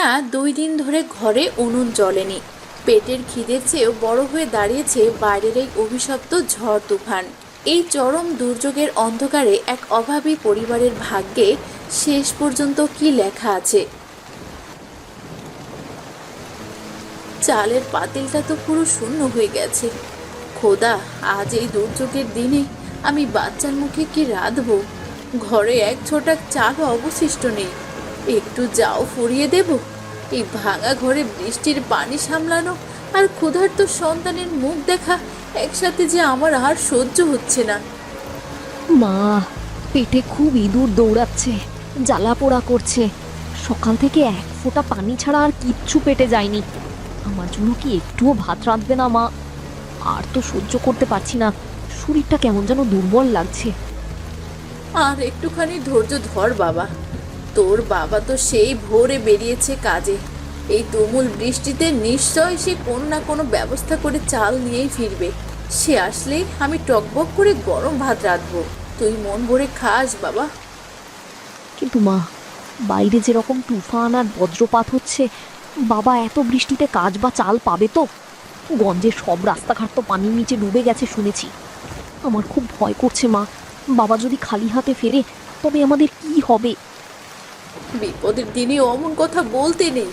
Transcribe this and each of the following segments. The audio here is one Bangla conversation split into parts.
টানা 2 দিন ধরে ঘরে উনুন জ্বলেনি। পেটের খিদের চেয়েও বড় হয়ে দাঁড়িয়েছে বাইরের এই অভিশপ্ত ঝড় তুফান। এই চরম দুর্যোগের অন্ধকারে এক অভাবী পরিবারের ভাগ্যে শেষ পর্যন্ত কি লেখা আছে? চালের পাতিলটা তো পুরো শূন্য হয়ে গেছে। খোদা, আজ এই দুর্যোগের দিনে আমি বাচ্চার মুখে কি রাঁধবো? ঘরে এক ছোটা চালও অবশিষ্ট নেই। একটু যাও ফুরিয়ে দেব? এই ভাঙা ঘরে বৃষ্টির পানি সামলানো আর ক্ষুধার্ত সন্তানের মুখ দেখা একসাথে যে আমার আর সহ্য হচ্ছে না। মা, পেটে খুব ইঁদুর দৌড়াচ্ছে, জ্বালা পোড়া করছে। সকাল থেকে এক ফোঁটা পানি ছাড়া আর কিচ্ছু পেটে যায়নি। আমার জন্য কি একটুও ভাত রাঁধবে না মা? আর তো সহ্য করতে পারছি না, শরীরটা কেমন যেন দুর্বল লাগছে। আর একটুখানি ধৈর্য ধর বাবা। তোর বাবা তো সেই ভোরে বেরিয়েছে কাজে। এই তুমুল বৃষ্টিতে নিশ্চয় সে কোনো না কোনো ব্যবস্থা করে চাল নিয়েই ফিরবে। সে আসলেই আমি টকবক করে গরম ভাত রাঁধবো। তুই মন ভরে খাস বাবা। কিন্তু মা, বাইরে যেরকম তুফান আর বজ্রপাত হচ্ছে, বাবা এত বৃষ্টিতে কাজ বা চাল পাবে তো? গঞ্জের সব রাস্তাঘাট তো পানির নিচে ডুবে গেছে শুনেছি। আমার খুব ভয় করছে মা, বাবা যদি খালি হাতে ফেরে তবে আমাদের কি হবে? বিপদের দিনে অমন কথা বলতে নেই।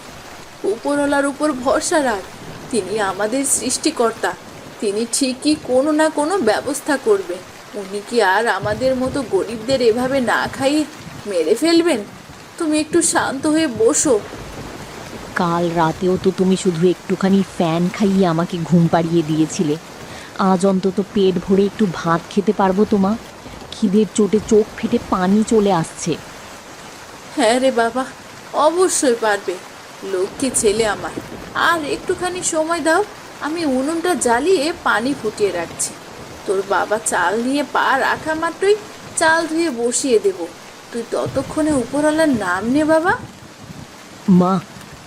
উপরওয়ালার উপর ভরসা রাখ। তিনি আমাদের সৃষ্টিকর্তা। তিনি ঠিকই কোনো না কোনো ব্যবস্থা করবেন। উনি কি আর আমাদের মতো গরিবদের এভাবে না খাইয়ে মেরে ফেলবেন? তুমি একটু শান্ত হয়ে বসো। কাল রাতেও তো তুমি শুধু একটুখানি ফ্যান খাইয়ে আমাকে ঘুম পাড়িয়ে দিয়েছিলে। আজ অন্তত পেট ভরে একটু ভাত খেতে পারবো তো মা? খিদের চোটে চোখ ফেটে পানি চলে আসছে। হ্যাঁ রে বাবা, অবশ্যই পারবে। লক্ষ্মী ছেলে আমার। আর একটুখানি সময় দাও, আমি উনুনটা জ্বালিয়ে পানি ফুটিয়ে রাখছি। তোর বাবা চাল নিয়ে পা রাখা মাত্রই চাল ধুয়ে বসিয়ে দেব। তুই ততক্ষণে উপরওয়ালার নাম নে বাবা। মা,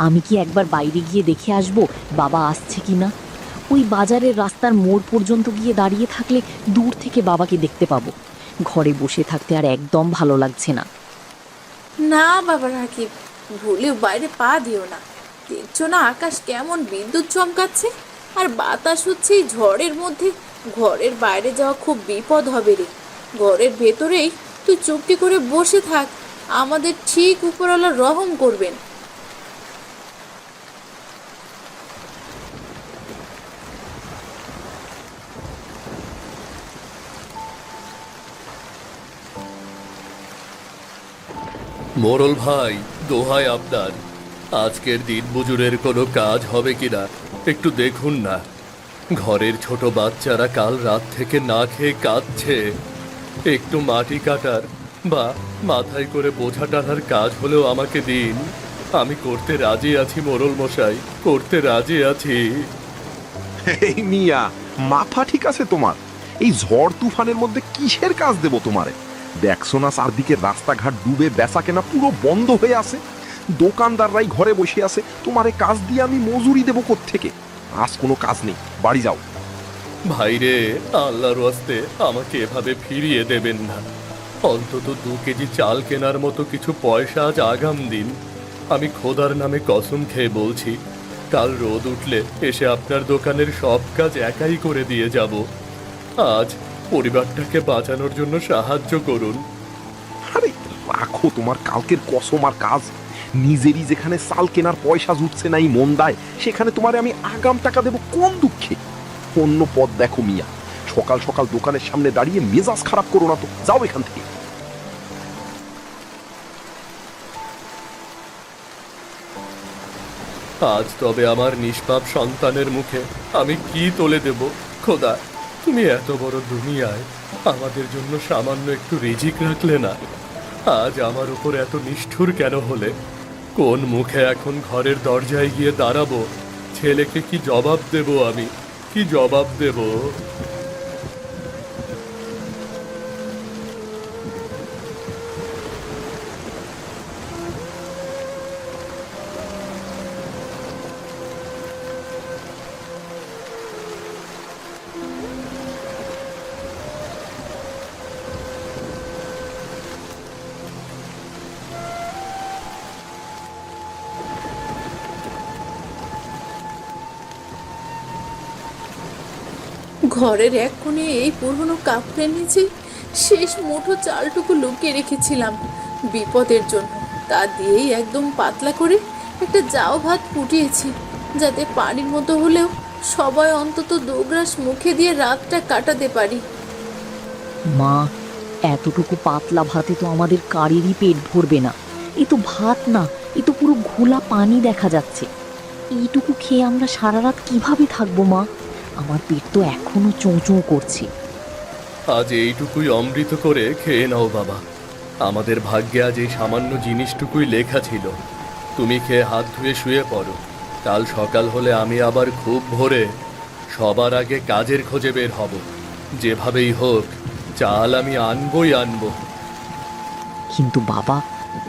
আমি কি একবার বাইরে গিয়ে দেখে আসবো বাবা আসছে কি না? ওই বাজারের রাস্তার মোড় পর্যন্ত গিয়ে দাঁড়িয়ে থাকলে দূর থেকে বাবাকে দেখতে পাবো। ঘরে বসে থাকতে আর একদম ভালো লাগছে না। না বাবা রাকিব, ভুলেও বাইরে পা দিও না। দেখছো না আকাশ কেমন বিদ্যুৎ চমকাচ্ছে? আর বাতাস হচ্ছে এই ঝড়ের মধ্যে। ঘরের বাইরে যাওয়া খুব বিপদ হবে রে। ঘরের ভেতরেই তুই চুপটি করে বসে থাক। আমাদের ঠিক উপরওয়ালা রহম করবেন। মোড়ল ভাই, দোহাই আপনার, আজকের দিন মজুরের কোনো কাজ হবে কিনা একটু দেখুন না। ঘরের ছোট বাচ্চারা কাল রাত থেকে না খেয়ে কাঁদছে। একটু মাটি কাটার বা মাথায় করে বোঝা টানার কাজ হলেও আমাকে দিন। আমি করতে রাজি আছি মোড়ল মশাই, করতে রাজি আছি। এই মিয়া, মাথা ঠিক আছে তোমার? এই ঝড় তুফানের মধ্যে কিসের কাজ দেব তোমারে? দেখছো না চারদিকে রাস্তাঘাট ডুবে বেচা কেনা পুরো বন্ধ হয়ে আছে। দোকানদাররাই ঘরে বসে আছে, তোমারে কাজ দিয়ে আমি মজুরি দেবো কোত্থেকে? আজ কোনো কাজ নেই, বাড়ি যাও। ভাইরে, আল্লাহর ওয়াস্তে আমাকে এভাবে ফিরিয়ে দেবেন না। অন্তত 2 কেজি চাল কেনার মতো কিছু পয়সা আজ আগাম দিন। আমি খোদার নামে কসম খেয়ে বলছি, কাল রোদ উঠলে এসে আপনার দোকানের সব কাজ একাই করে দিয়ে যাব। আজ পরিবারটাকে বাঁচানোর জন্য সাহায্য করুন। আরে রাখো তোমার কালকের কসম আর কাজ। নিজেরই যেখানে চাল কেনার পয়সা জুটছে না এই মন্দায়, সেখানে তোমারে আমি আগাম টাকা দেবো কোন দুঃখে? অন্য পথ দেখো মিয়া। সকাল সকাল দোকানের সামনে দাঁড়িয়ে মেজাজ খারাপ করো না তো, যাও এখান থেকে। আজ তবে আমার নিষ্পাপ সন্তানের মুখে আমি কি তুলে দেব? খোদা, তুমি এত বড় দুনিয়ায় আমাদের জন্য সামান্য একটু রিজিক রাখলে না। আজ আমার উপর এত নিষ্ঠুর কেন হলে? কোন মুখে এখন ঘরের দরজায় গিয়ে দাঁড়াবো? ছেলেকে কি জবাব দেব আমি? কি জবাব দেব? ঘরের এক কোণে এই পুরনো কাপড়ের নিচে শেষ মুঠো চালটুকু লুকিয়ে রেখেছিলাম বিপদের জন্য। তা দিয়েই একদম পাতলা করে একটা জাউ ভাত ফুটিয়েছি, যাতে পানির মতো হলেও সবাই অন্তত 2 গ্রাস মুখে দিয়ে রাতটা কাটাতে পারি। মা, এতটুকু পাতলা ভাতে তো আমাদের কারেরই পেট ভরবে না। এ তো ভাত না, এ তো পুরো ঘোলা পানি দেখা যাচ্ছে। এইটুকু খেয়ে আমরা সারা রাত কিভাবে থাকবো মা? আমার পেট তো এখনো চোঁ করছে। আজ এইটুকুই অমৃত করে খেয়ে নাও বাবা। আমাদের ভাগ্যে আজ এই সামান্য জিনিসটুকুই লেখা ছিল। তুমি খেয়ে হাত ধুয়ে শুয়ে পড়ো। কাল সকাল হলে আমি আবার খুব ভোরে সবার আগে কাজের খোঁজে বের হব। যেভাবেই হোক চাল আমি আনবই আনবো। কিন্তু বাবা,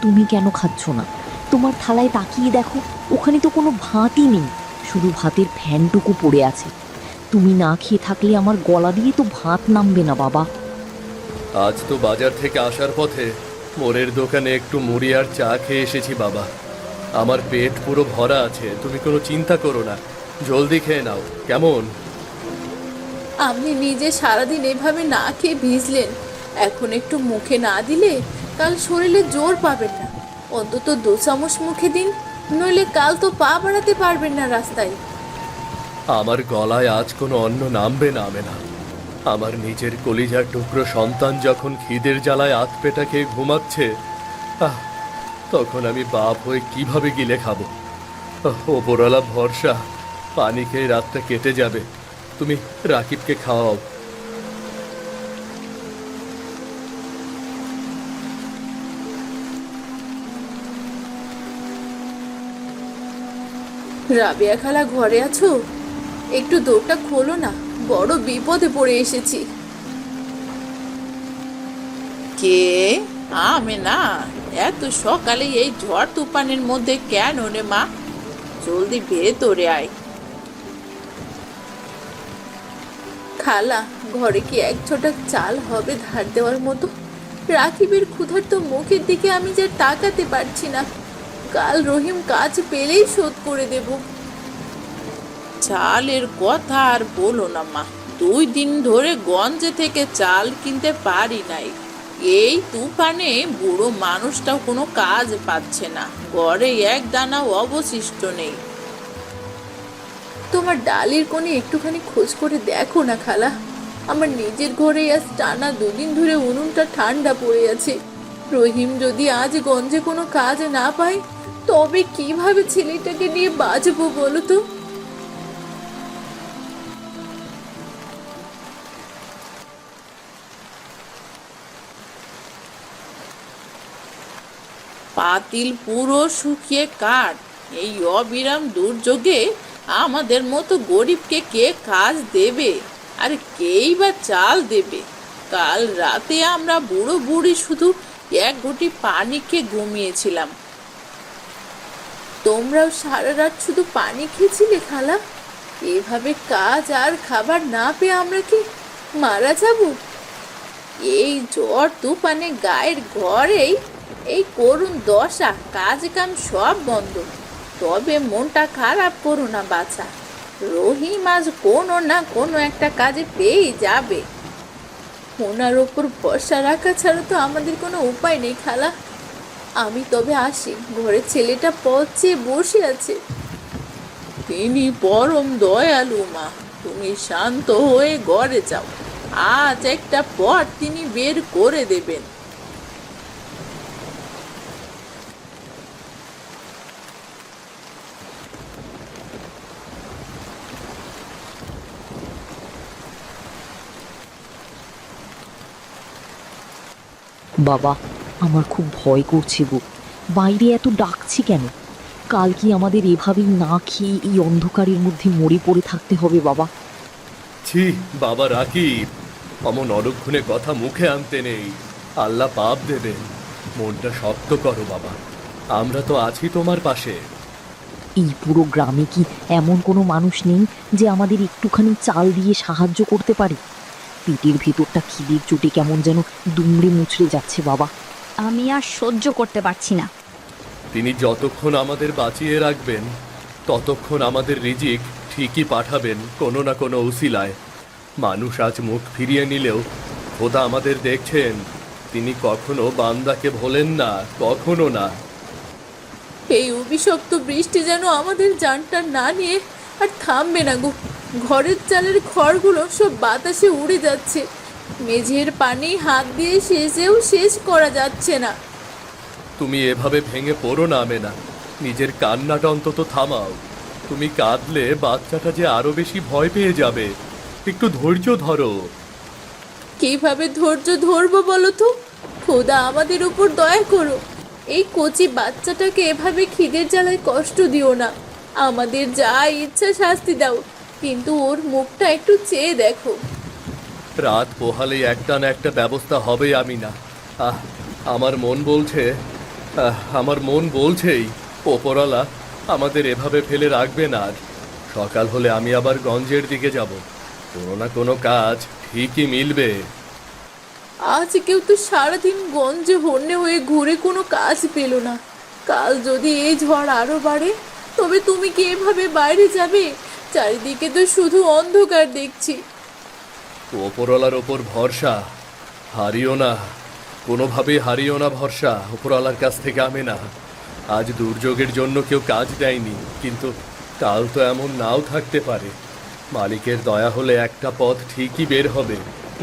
তুমি কেন খাচ্ছ না? তোমার থালায় তাকিয়ে দেখো, ওখানে তো কোনো ভাতই নেই, শুধু ভাতের ফ্যানটুকু পড়ে আছে। তুমি না খেয়ে থাকলে আমার গলা দিয়ে তো ভাত নামবে না বাবা। আজ তো বাজার থেকে আসার পথে মোড়ের দোকানে একটু মুড়ি আর চা খেয়ে এসেছি বাবা। আমার পেট পুরো ভরা আছে, তুমি কোনো চিন্তা করো না। জলদি খেয়ে নাও কেমন? আপনি নিজে সারাদিন এভাবে না খেয়ে ভিজলেন, এখন একটু মুখে না দিলে কাল শরীরে জোর পাবেন না। অন্তত 2 চামচ মুখে দিন, নইলে কাল তো পা বাড়াতে পারবেন না রাস্তায়। আমার গলায় আজ কোনো অন্ন নামবে না। আমার নিজের কলিজার টুকরো সন্তান যখন খিদের জ্বালায় আতপেটা খেয়ে ঘুমাচ্ছে, তখন আমি বাপ হয়ে কিভাবে গিলে খাবো? ওপরওয়ালা ভরসা, পানি খেয়ে রাতটা কেটে যাবে। তুমি রাকিবকে খাওয়াও। রাবেয়া খালা ঘরে আছো? একটু দোরটা খোলো না, বড় বিপদে পড়ে এসেছি। কে? আমি না, এত সকালে এই ঝড় তুফানের মধ্যে কেন রে মা? জলদি ভেতরে আয়। খালা, ঘরে কি 1 ছটাক চাল হবে ধার দেওয়ার মতো? রাকিবের ক্ষুধার্ত মুখের দিকে আমি যে তাকাতে পারছি না। কাল রহিম কাজ পেলেই শোধ করে দেব। চালের কথা আর বলো না মা, 2 দিন ধরে গঞ্জে থেকে চাল কিনতে পারি নাই। এই তুফানে বুড়ো মানুষটাও কোনো কাজ পাচ্ছে না, ঘরে 1 দানাও অবশিষ্ট নেই। তোমার ডালের কোণে একটুখানি খোঁজ করে দেখো না খালা। আমার নিজের ঘরে আজ টানা 2 দিন ধরে উনুনটা ঠান্ডা পড়ে আছে। রহিম যদি আজ গঞ্জে কোনো কাজ না পায়, তবে কিভাবে ছেলেটাকে নিয়ে বাঁচবো বলো তো? পাতিল পুরো শুকিয়ে কাঠ। এই অবিরাম দুর্যোগে আমাদের মতো গরিবকে কে কাজ দেবে? আর কেই বা চাল দেবে? কাল রাতে আমরা বুড়ো বুড়ি শুধু 1 ঘটি পানি খেয়ে ঘুমিয়েছিলাম। তোমরাও সারা রাত শুধু পানি খেয়েছিলে খালা? এভাবে কাজ আর খাবার না পেয়ে আমরা কি মারা যাব? এই ঝড় তুফানে গায়ের ঘরেই এই করুণ দশা, কাজ কাম সব বন্ধ। তবে মনটা খারাপ করো না বাছা, রহিম আজ কোনো না কোনো একটা কাজে পেয়েই যাবে। ওনার ওপর ভরসা রাখা ছাড়া তো আমাদের কোনো উপায় নেই খালা। আমি তবে আসি, ঘরে ছেলেটা পথ চেয়ে বসে আছে। তিনি পরম দয়ালু মা, তুমি শান্ত হয়ে ঘরে যাও। আজ একটা পথ তিনি বের করে দেবেন। বাবা, আমার খুব ভয় করছে গো। বাইরে এত ডাকছি কেন? কাল কি আমাদের এভাবেই না খেয়ে এই অন্ধকারের মধ্যে মরে পড়ে থাকতে হবে বাবা? ছি বাবা রাকিব, অমন অলক্ষণে কথা মুখে আনতে নেই। আল্লাহ পাপ দেবেন। মনটা শক্ত করো বাবা, আমরা তো আছি তোমার পাশে। এই পুরো গ্রামে কি এমন কোনো মানুষ নেই যে আমাদের একটুখানি চাল দিয়ে সাহায্য করতে পারে? পেটের ভেতরটা খিদের চোটে কেমন যেন দুমড়ে মুচড়ে যাচ্ছে বাবা। আমি আর সহ্য করতে পারছি না। তিনি যতক্ষণ আমাদের বাঁচিয়ে রাখবেন, ততক্ষণ আমাদের রিজিক ঠিকই পাঠাবেন কোনো না কোনো উসিলায়। মানুষ আজ মুখ ফিরিয়ে নিলেও খোদা আমাদের দেখছেন। তিনি কখনো বান্দাকে ভোলেন না, কখনো না। এই অভিশপ্ত বৃষ্টি যেন আমাদের জানটা না নিয়ে আর থামবে না গো। ঘরের চালের খড়গুলো সব বাতাসে উড়ে যাচ্ছে। মেঝের পানি হাত দিয়ে সেচেও শেষ করা যাচ্ছে না। তুমি এভাবে ভেঙে পড়ো না আমেনা, নিজের কান্নাটা অন্তত থামাও। তুমি কাঁদলে বাচ্চাটা যে আরো বেশি ভয় পেয়ে যাবে। একটু ধৈর্য ধরো। কিভাবে ধৈর্য ধরবো বলো তো? খোদা আমাদের উপর দয়া করো। এই কচি বাচ্চাটাকে এভাবে খিদের জ্বালায় কষ্ট দিও না। আমাদের যা ইচ্ছা শাস্তি দাও, কিন্তু ওর মুখটা একটু চেয়ে দেখো। রাত পোহালেই একটা না একটা ব্যবস্থা হবে আমিনা। আমার মন বলছে, আমার মন বলছেই ওপরওয়ালা আমাদের এভাবে ফেলে রাখবে না। আর সকাল হলে আমি আবার গঞ্জের দিকে যাব। কোনো না কোনো কাজ ঠিকই মিলবে। আজ কেউ তো সারাদিন গঞ্জে হন্যে হয়ে ঘুরে কোনো কাজ পেল না। কাল যদি এই ঝড় আরো বাড়ে, তবে তুমি কি এভাবে বাইরে যাবে? চারিদিকে তো শুধু অন্ধকার দেখছি। ওপরওয়ালার ওপর ভরসা, হারিও না, কোনোভাবেই হারিও না ভরসা ওপরওয়ালার কাছ থেকে। আমি না, আজ দুর্যোগের জন্য কেউ কাজ দেয়নি, কিন্তু কাল তো এমন নাও থাকতে পারে। মালিকের দয়া হলে একটা পথ ঠিকই বের হবে,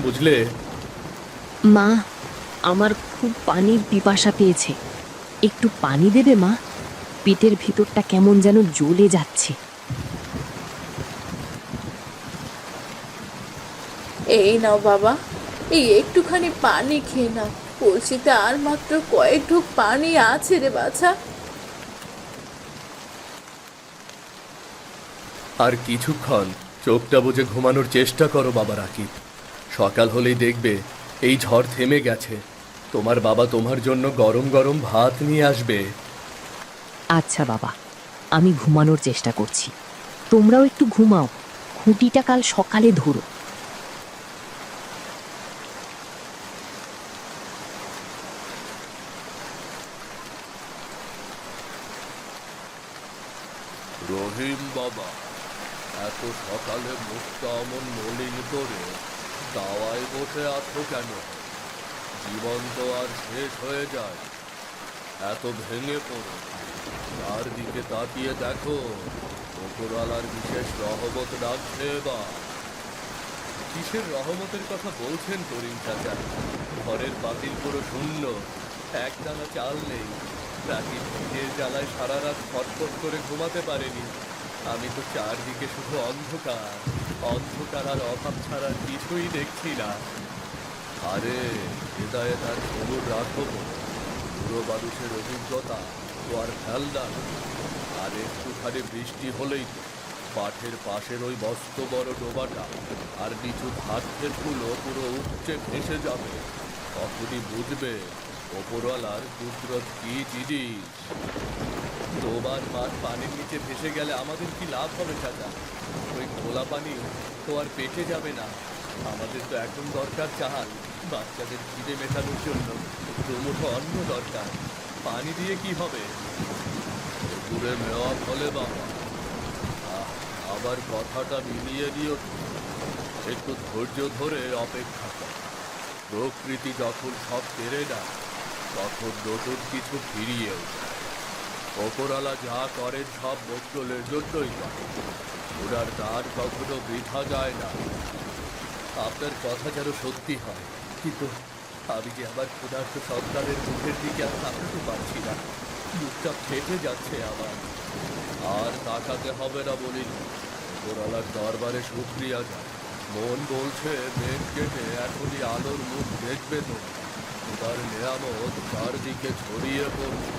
বুঝলে? মা, আমার খুব পানির পিপাসা পেয়েছে। একটু পানি দেবে মা? পেটের ভিতরটা কেমন যেন জ্বলে যাচ্ছে। এই নাও বাবা, এই একটুখানি পানি খেয়ে নাও। কলসিতে আর মাত্র কয়েক ঢোক পানি আছে রে বাছা। আর কিছুক্ষণ চোখটা বুজে ঘুমানোর চেষ্টা করো বাবা রাকিব। সকাল হলেই দেখবে এই ঝড় থেমে গেছে। তোমার বাবা তোমার জন্য গরম গরম ভাত নিয়ে আসবে। আচ্ছা বাবা, আমি ঘুমানোর চেষ্টা করছি। তোমরাও একটু ঘুমাও। খুঁটিটা কাল সকালে ধরো। রহিম বাবা, এত সকালে মুখটা অমন মলিন করে দাওয়ায় বসে আছো কেন? জীবন তো আর শেষ হয়ে যায়। এত ভেঙে পড়ো, চারদিকে তাকিয়ে দেখো, ওপরওয়ালার বিশেষ রহমত ডাকছে বা। কিসের রহমতের কথা বলছেন করিম চাচা? ঘরের পাতিল পুরো শূন্য, একদানা চাল নেই। রাকিব খিদের জ্বালায় সারা রাত ছটফট করে ঘুমাতে পারেনি। আমি তো চারদিকে শুধু অন্ধকার, অন্ধকার আর অভাব ছাড়া কিছুই দেখছি না। আরে হৃদয়ে তার খবর রাখবো, পুরো মানুষের অভিজ্ঞতা তো আর ফেলনা। আর একটুখানি বৃষ্টি হলেই তো মাঠের পাশের ওই মস্ত বড় ডোবাটা আর নিচু ধান ক্ষেতগুলো পুরো উপচে ভেসে যাবে। তখনই বুঝবে ওপরওয়ালার কুদরত কি জিনিস। ডোবার মাঠ পানির নিচে ভেসে গেলে আমাদের কি লাভ হবে চাচা? ওই খোলা পানি তো আর পেটে যাবে না। আমাদের তো এখন দরকার চাল, বাচ্চাদের খিদে মেটানোর জন্য দুমুঠো অন্ন দরকার। পানি দিয়ে কি হবে? পুরে মেওয়া ফলে বাবা। আবার কথাটা মিলিয়ে দিও তো। একটু ধৈর্য ধরে অপেক্ষা কর। প্রকৃতি যখন সব কেড়ে নেয়, তখন নতুন কিছু ফিরিয়েও যায়। ওপরওয়ালা যা করেন সব মঙ্গলের জন্যই করেন। ওনার দান কখনো বৃথা যায় না। আপনার কথা যেন সত্যি হয়, কিন্তু আমি যে আমার ক্ষুধার্ত সন্তানের মুখের দিকে আর তাকাতে পারছি না। মুখটা ফেটে যাচ্ছে আমার। আর তাকাতে হবে না বলিনি, ওপরওয়ালার দরবারে শুকরিয়া যায়। মন বলছে মেঘ কেটে এখনই আলোর মুখ দেখবে তো। তার নিয়ামত চারদিকে ছড়িয়ে পড়বে।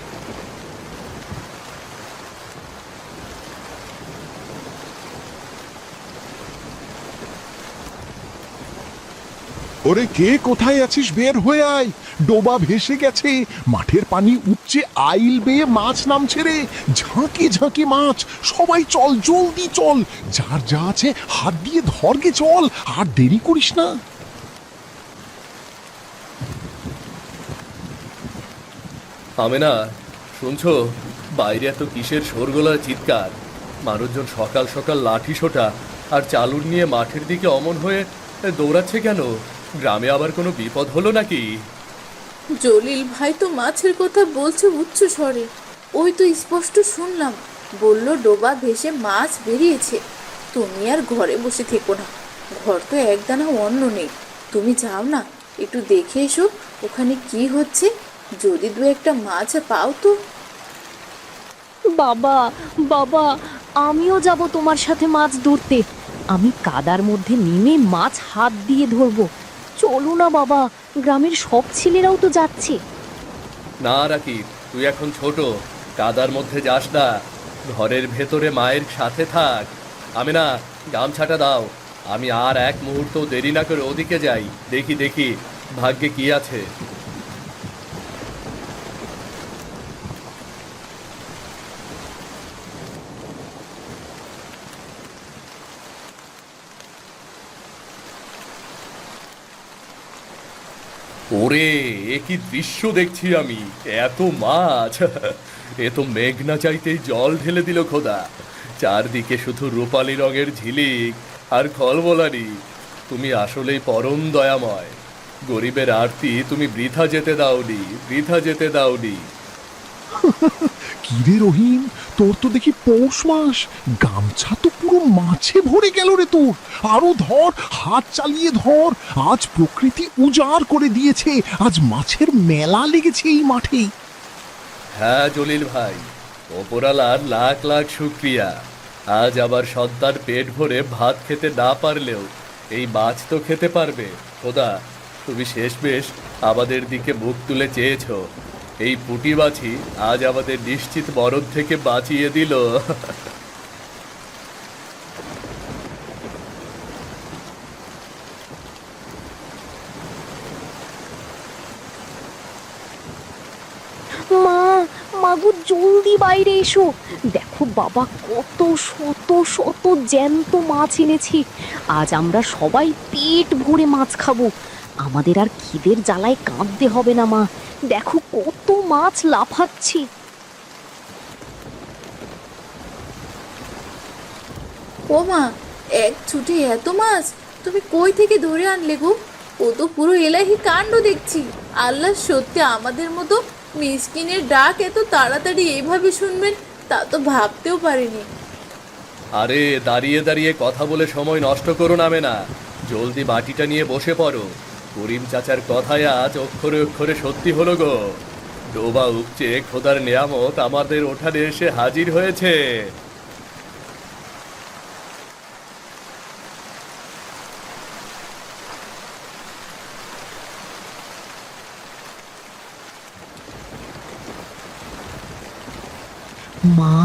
ওরে কে কোথায় আছিস? বের হয়ে আয়, ডোবা ভেসে গেছে, মাঠের পানি উপচে আইল বেয়ে মাছ নামছে রে। ঝাঁকে ঝাঁকে মাছ। সবাই চল, জলদি চল, যার যা আছে হাত দিয়ে ধরগে, চল, আর দেরি করিস না। আমেনা, শুনছো? বাইরে এত কিসের শোরগোলার চিৎকার? মানুষজন সকাল সকাল লাঠি সোটা আর চালুর নিয়ে মাঠের দিকে অমন হয়ে দৌড়াচ্ছে কেন? গ্রামে আবার কোনো বিপদ হলো নাকি? জলিল ভাই তো মাছের কথা বলছে উচ্চ স্বরে। ওই তো স্পষ্ট শুনলাম, বলল ডোবা ভেসে মাছ বেরিয়েছে। তুমি আর ঘরে বসে থেকো না, ঘর তো একদানা অন্ন নেই। তুমি যাও না, একটু দেখে এসো ওখানে কি হচ্ছে। যদি দু একটা মাছ পাও তো। বাবা, বাবা, আমিও যাব তোমার সাথে মাছ ধরতে। আমি কাদার মধ্যে নেমে মাছ হাত দিয়ে ধরবো। চলো না বাবা, গ্রামের সব ছেলেরাও তো যাচ্ছে। না রাকিব, তুই এখন ছোট, কাদার মধ্যে যাস না। ঘরের ভেতরে মায়ের সাথে থাক। আমি না, গামছাটা দাও। আমি আর এক মুহূর্ত দেরি না করে ওদিকে যাই, দেখি দেখি ভাগ্যে কি আছে। ওরে, এ কি দৃশ্য দেখছি আমি! এত মাছ! এ তো মেঘ না চাইতেই জল ঢেলে দিল খোদা। চারদিকে শুধু রূপালী রঙের ঝিলিক আর খলবলানি। তুমি আসলেই পরম দয়াময়। গরিবের আরতি তুমি বৃথা যেতে দাওনি, বৃথা যেতে দাওনি। কিরে রহিম, তোর তো দেখি পৌষ মাস, গামছা তো পুরো মাছে ভরে গেল রে তোর। আরো ধর, হাত চালিয়ে ধর। আজ প্রকৃতি উজাড় করে দিয়েছে, আজ মাছের মেলা লেগেছে এই মাঠে। হ্যাঁ জলিল ভাই, ওপরালার লাখ লাখ শুক্রিয়া। আজ আবার সন্তান পেট ভরে ভাত খেতে না পারলেও এই মাছ তো খেতে পারবে। খোদা, তুমি শেষমেশ আমাদের দিকে মুখ তুলে চেয়েছো। এই পুঁটি মাছি আজ আমাদের নিশ্চিত মরণ থেকে বাঁচিয়ে দিল। মা, মাগো জলদি বাইরে এসো। দেখো বাবা, কত শত শত জ্যান্ত মাছ এনেছি। আজ আমরা সবাই পেট ভরে মাছ খাবো। আমাদের আর খিদের জ্বালায় কাঁদতে হবে না মা। দেখো কত মাছ লাফাচ্ছে। ও মা, এক ছুটে এত মাছ তুমি কই থেকে ধরে আনলে গো? ও তো পুরো এলাহি কাণ্ড দেখছি। আল্লাহ সত্যি আমাদের মতো মিসকিনের ডাক এত তাড়াতাড়ি এইভাবে শুনবেন তা তো ভাবতেও পারিনি। আরে, দাঁড়িয়ে দাঁড়িয়ে কথা বলে সময় নষ্ট করো নামে না। জলদি বাটিটা নিয়ে বসে পড়ো। করিম চাচার কথায় আজ অক্ষরে অক্ষরে সত্যি হলো গো। ডোবা উপচে খোদার নেয়ামত আমাদের ওঠানে এসে হাজির হয়েছে। মা,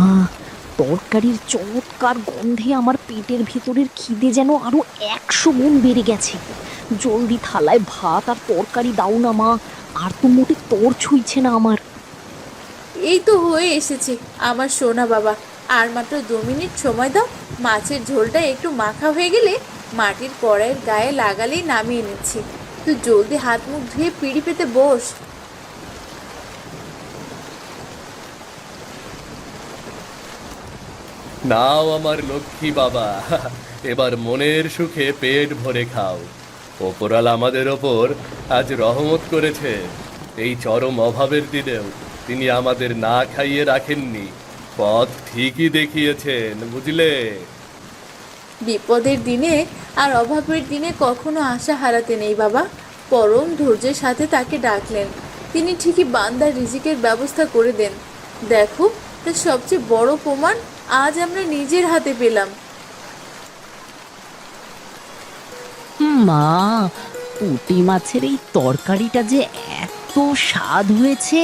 তরকারির চমৎকার গন্ধে আমার পেটের ভেতরের খিদে যেন আরো 100 গুণ বেড়ে গেছে। জলদি থালায় ভাত আর তরকারি দাও না মা, আর তো মোটে তোর ছুঁইছে না আমার। এই তো হয়ে এসেছে আমার সোনা বাবা। আর মাত্র 2 মিনিট সময় দাও। মাছের ঝোলটা একটু মাখা হয়ে গেলে মাটির কড়াইয়ের গায়ে লাগালেই নামিয়ে নিচ্ছি। তুই জলদি হাত মুখ ধুয়ে পিঁড়ি পেতে বস। নাও আমার লক্ষ্মী বাবা, এবার মনের সুখে পেট ভরে খাও। ওপরাল আমাদের ওপর আজ রহমত করেছে। এই চরম অভাবের দিনেও তিনি আমাদের না খাইয়ে রাখেননি, পথ ঠিকই দেখিয়েছেন, বুঝলে? বিপদের দিনে আর অভাবের দিনে কখনো আশা হারাতে নেই বাবা। পরম ধৈর্যের সাথে তাকে ডাকলেন, তিনি ঠিকই বান্দার রিজিকের ব্যবস্থা করে দেন। দেখো, তার সবচেয়ে বড় প্রমাণ আজ আমরা নিজের হাতে পেলাম। মা, পুঁটি মাছের এই তরকারিটা যে এত স্বাদ হয়েছে,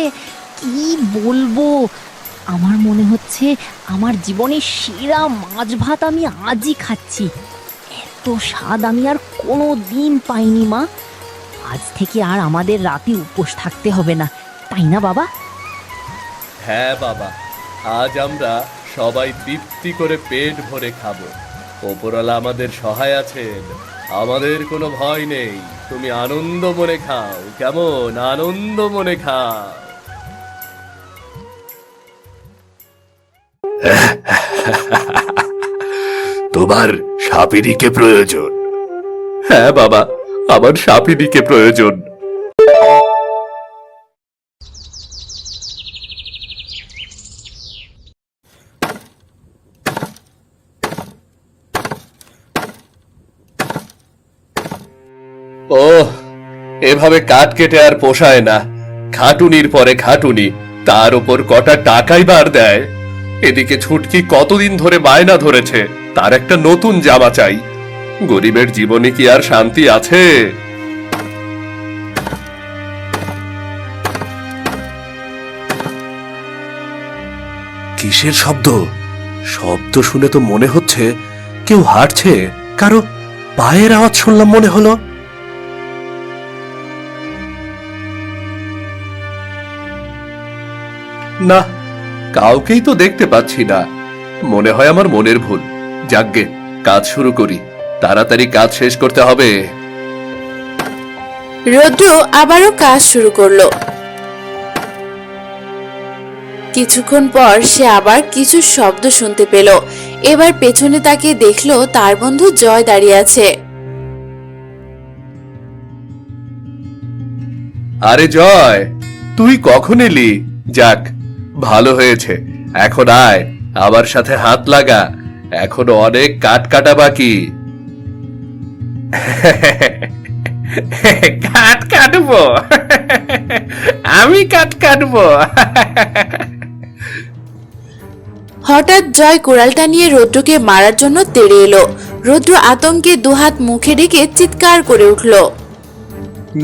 কি বলবো। আমার মনে হচ্ছে আমার জীবনের সেরা মাছ ভাত আমি আজই খাচ্ছি। এত স্বাদ আমি আর কোনো দিন পাইনি মা। আজ থেকে আর আমাদের রাতে উপোস থাকতে হবে না, তাই না বাবা? হ্যাঁ বাবা, আজ আমরা সবাই তৃপ্তি করে পেট ভরে খাবো। ওপরওয়ালা আমাদের সহায় আছেন, আমাদের কোনো ভয় নেই। তুমি আনন্দ মনে খাও, কেমন? আনন্দ মনে খাও। তোমার সাপেরই কে প্রয়োজন? হ্যাঁ বাবা, আমার সাপিনীকে প্রয়োজন। ওহ, এভাবে কাঠ কেটে আর পোষায় না। খাটুনির পরে খাটুনি, তার উপর কটা টাকাই বার দেয়। এদিকে ছুটকি কতদিন ধরে বায়না ধরেছে তার একটা নতুন জামা চাই। গরিবের জীবনে কি আর শান্তি আছে? কিসের শব্দ? শব্দ শুনে তো মনে হচ্ছে কেউ হাঁটছে। কারো পায়ের আওয়াজ শুনলাম মনে হলো। না, কাউকেই তো দেখতে পাচ্ছি না। মনে হয় আমার মনের ভুল। যাকগে, কাজ শুরু করি, তাড়াতাড়ি কাজ শেষ করতে হবে। রৌদ্র আবারও কাজ শুরু করলো। কিছুক্ষণ পর সে আবার কিছু শব্দ শুনতে পেল। এবার পেছনে তাকিয়ে দেখলো তার বন্ধু জয় দাঁড়িয়ে আছে। আরে জয়, তুই কখন এলি? যাক, ভালো হয়েছে। এখন আয়, আমার সাথে হাত লাগা। এখনো অনেক কাঠ কাটা বাকি। কাঠ কাটবো? আমি কাঠ কাটবো? হঠাৎ জয় কোড়ালটা নিয়ে রৌদ্রকে মারার জন্য তেড়ে এলো। রৌদ্র আতঙ্কে দুহাত মুখে রেখে চিৎকার করে উঠল।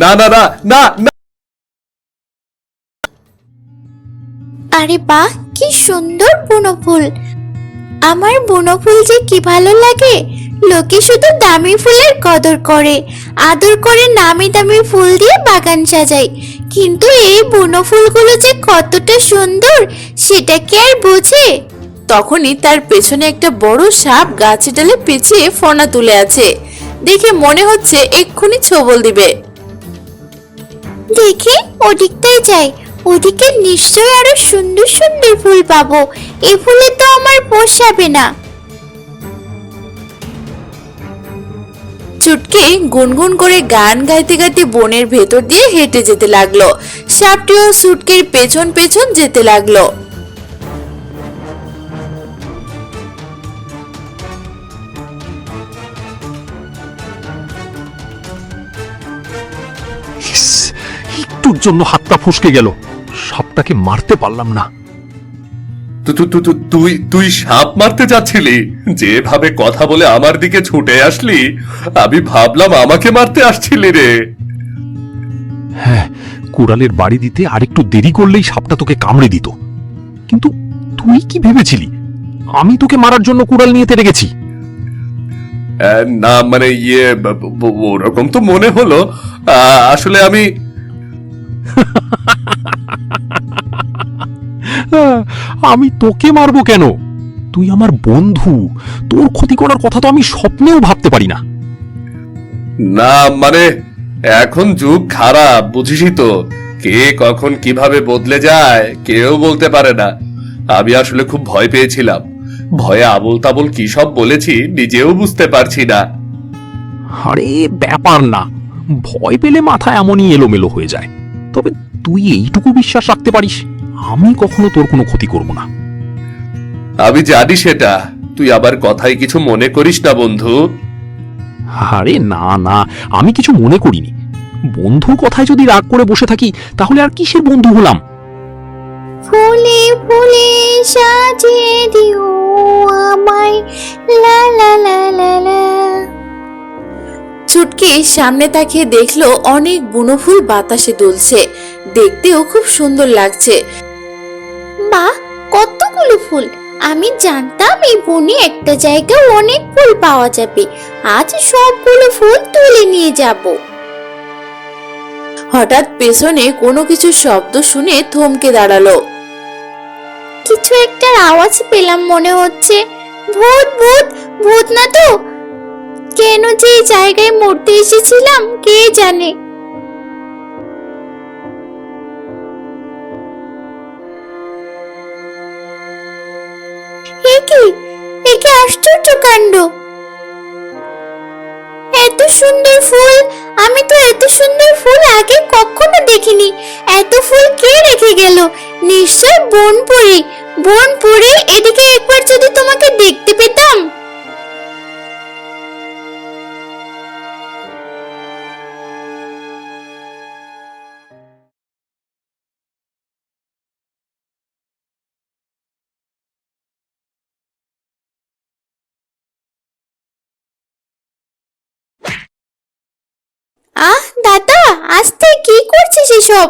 না না না না না! আরে বাহ, কি সুন্দর বনফুল! আমার বনফুল যে কি ভালো লাগে। লোকে শুধু দামি ফুলের কদর করে, আদর করে নামি দামি ফুল দিয়ে বাগান সাজায়, কিন্তু এই বনফুলগুলো যে কতটা সুন্দর সেটা কি আর বোঝে? তখনই তার পেছনে একটা বড় সাপ গাছে ডালে পেঁচিয়ে ফনা তুলে আছে। দেখে মনে হচ্ছে এক্ষুনি ছোবল দিবে। দেখি ওদিকটাই যাই, ওদিকে নিশ্চয়ই আরো সুন্দর সুন্দর ফুল পাবো। এ ফুলে তো আমার পোষাবে না। চুটকি গুনগুন করে গান গাইতে গাইতে বনের ভেতর দিয়ে হেঁটে যেতে লাগলো। সাপটিও চুটকির পেছন পেছন যেতে লাগলো। ইস, একটুর জন্য হাতটা ফসকে গেল, সাপটাকে মারতে পারলাম না। তুই সাপ মারতে যাচ্ছিলি? যেভাবে কথা বলে আমার দিকে ছুটে আসলি, আমি ভাবলাম আমাকে মারতে আসছিলি রে। হ্যাঁ, কুড়ালের বাড়ি দিতে আরেকটু দেরি করলেই সাপটা তোকে কামড়ে দিত। কিন্তু তুই কি ভেবেছিলি আমি তোকে মারার জন্য কুড়াল নিয়ে তেড়ে গেছি? না মানে ওরকম তো মনে হলো। আসলে আমি আমি তোকে মারবো কেন? তুই আমার বন্ধু, তোর ক্ষতি করার কথা তো আমি স্বপ্নেও ভাবতে পারি না। না মানে এখন যুগ খারাপ, বুঝিসই তো। কে কখন কিভাবে বদলে যায় কেউ বলতে পারে না। আমি আসলে খুব ভয় পেয়েছিলাম। ভয়ে আবোল তাবোল কি সব বলেছি নিজেও বুঝতে পারছি না। আরে ব্যাপার না, ভয় পেলে মাথা এমনই এলোমেলো হয়ে যায়। তবে তুই এইটুকু বিশ্বাস রাখতে পারিস, আমি কখনো তোর কোনো ক্ষতি করব না। আমি জানি সেটা। তুই আবার কথায় কিছু মনে করিস না বন্ধু। আরে না না, আমি কিছু মনে করিনি। বন্ধুর কথায় যদি রাগ করে বসে থাকি তাহলে আর কিসের বন্ধু হলাম? ফুলে ফুলে সাজিয়ে দিও আমায়, লা লা লা লা লা। চুটকি সামনে তাকিয়ে দেখলো অনেক বুনো ফুল বাতাসে দুলছে। দেখতেও খুব সুন্দর লাগছে। বাহ, কতগুলো ফুল! আমি জানতাম এই বনে একটা জায়গায় অনেক ফুল পাওয়া যাবে। আজ সবগুলো ফুল তুলে নিয়ে যাব। হঠাৎ পেছনে কোনো কিছু শব্দ শুনে থমকে দাঁড়ালো। কিছু একটা আওয়াজ পেলাম মনে হচ্ছে। ভূত ভূত! ভূত না তো? কেন যে এই জায়গায় মরতে এসেছিলাম কে জানে। একে একে আশ্চর্য কাণ্ড! এত সুন্দর ফুল, আমি তো এত সুন্দর ফুল আগে কখনো দেখিনি। এত ফুল কে রেখে গেল? নিশ্চয় বনপুরি। বনপুরি, এদিকে একবার যদি তোমাকে দেখতে পেতাম। দাদা, আস্তে, কি করছিস এসব?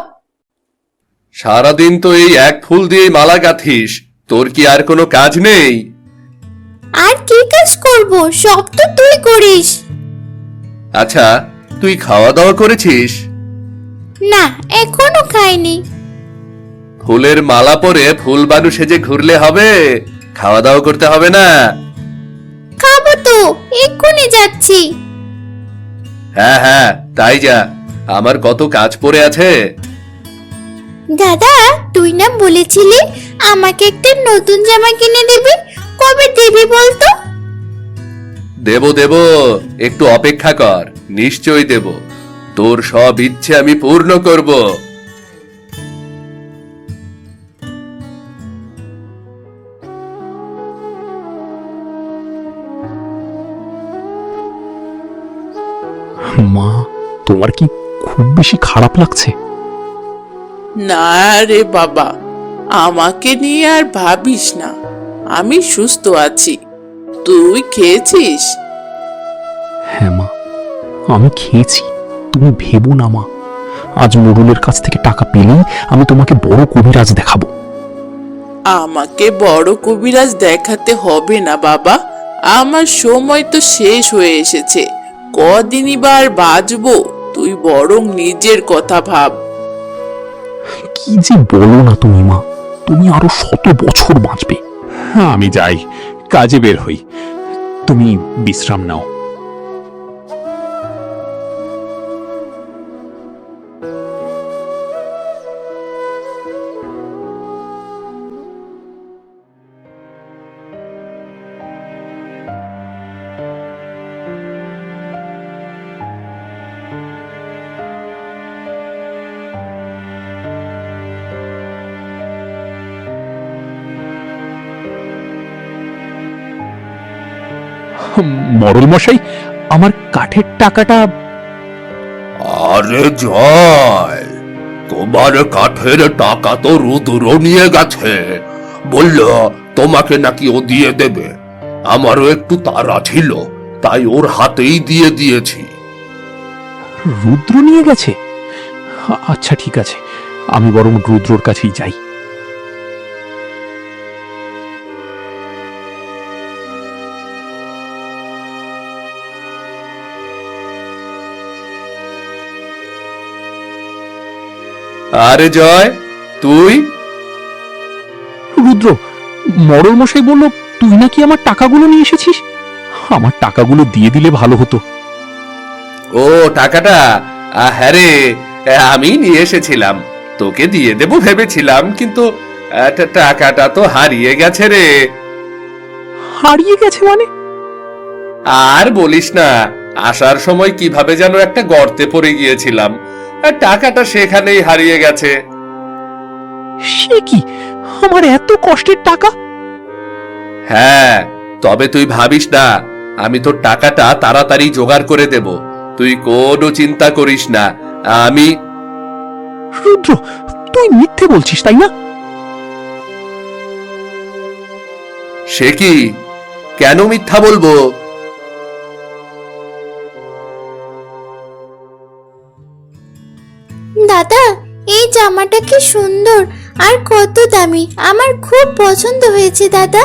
সারাদিন তো এই এক ফুল দিয়ে মালা গাঁথিস, তোর কি আর কোনো কাজ নেই? আর কি কাজ করব? সব তো তুই করিস। আচ্ছা, তুই খাওয়া দাওয়া করেছিস? না, এখনো খাইনি। ফুলের মালা পরে ফুলবানু সেজে ঘুরলে হবে, খাওয়া দাওয়া করতে হবে না? খাবো তো, এক্ষুনি যাচ্ছি। হ্যাঁ হ্যাঁ, তাই যা, আমার কত কাজ পড়ে আছে। দাদা, তুই না বলেছিলি আমাকে একটা নতুন জামা কিনে দিবি? কবে দিবি বলতো? দেব দেব, একটু অপেক্ষা কর, নিশ্চয়ই দেব। তোর সব ইচ্ছে আমি পূর্ণ করব। মা, তোমার কি খুব বেশি খারাপ লাগছে? না রে বাবা, আমাকে নিয়ে আর ভাবিস না, আমি সুস্থ আছি। তুই খেয়েছিস? হ্যাঁ মা, আমি খেয়েছি। তুমি ভেবো না মা, আজ মোড়লের কাছ থেকে টাকা পেলেই আমি তোমাকে বড় কবিরাজ দেখাবো। আমাকে বড় কবিরাজ দেখাতে হবে না বাবা, আমার সময় তো শেষ হয়ে এসেছে। কদিনই বা আর বাঁচবো, তুই বরং নিজের কথা ভাব। কি যে বলো না তুমি মা, তুমি আরো 100 বছর বাঁচবে। হ্যাঁ, আমি যাই, কাজে বের হই, তুমি বিশ্রাম নাও। মরল মশাই, আমার কাঠের টাকাটা। আরে জয়, তোমার কাঠের টাকা তো রুদ্র নিয়ে গেছে, বলল তোমাকে নাকি ও দিয়ে দেবে। আমারও একটু তাড়া ছিল, তাই ওর হাতেই দিয়ে দিয়েছি। রুদ্র নিয়ে গেছে? আচ্ছা ঠিক আছে, আমি বরং রুদ্রর কাছেই যাই। আরে জয়, তুই? রুদ্র, মরল মশাই বলল তুই নাকি আমার টাকাগুলো নিয়ে এসেছিস। আমার টাকাগুলো দিয়ে দিলে ভালো হতো। ও টাকাটা, হ্যাঁ রে, আমি নিয়ে এসেছিলাম, তোকে দিয়ে দেব ভেবেছিলাম, কিন্তু টাকাটা তো হারিয়ে গেছে রে। হারিয়ে গেছে মানে? আর বলিস না, আসার সময় কিভাবে যেন একটা গর্তে পড়ে গিয়েছিলাম, আর টাকাটা সেখানেই হারিয়ে গেছে। সে কি, আমার এত কষ্টের টাকা? হ্যাঁ, তবে তুই ভাবিস না, আমি তোর টাকাটা তাড়াতাড়ি জোগাড় করে দেব, তুই কোনো চিন্তা করিস না। আমি। রুদ্র, তুই মিথ্যে বলছিস তাই না? সে কি, কেন মিথ্যা বলবো? দাদা, এই জামাটা কি সুন্দর আর কত দামি, আমার খুব পছন্দ হয়েছে দাদা।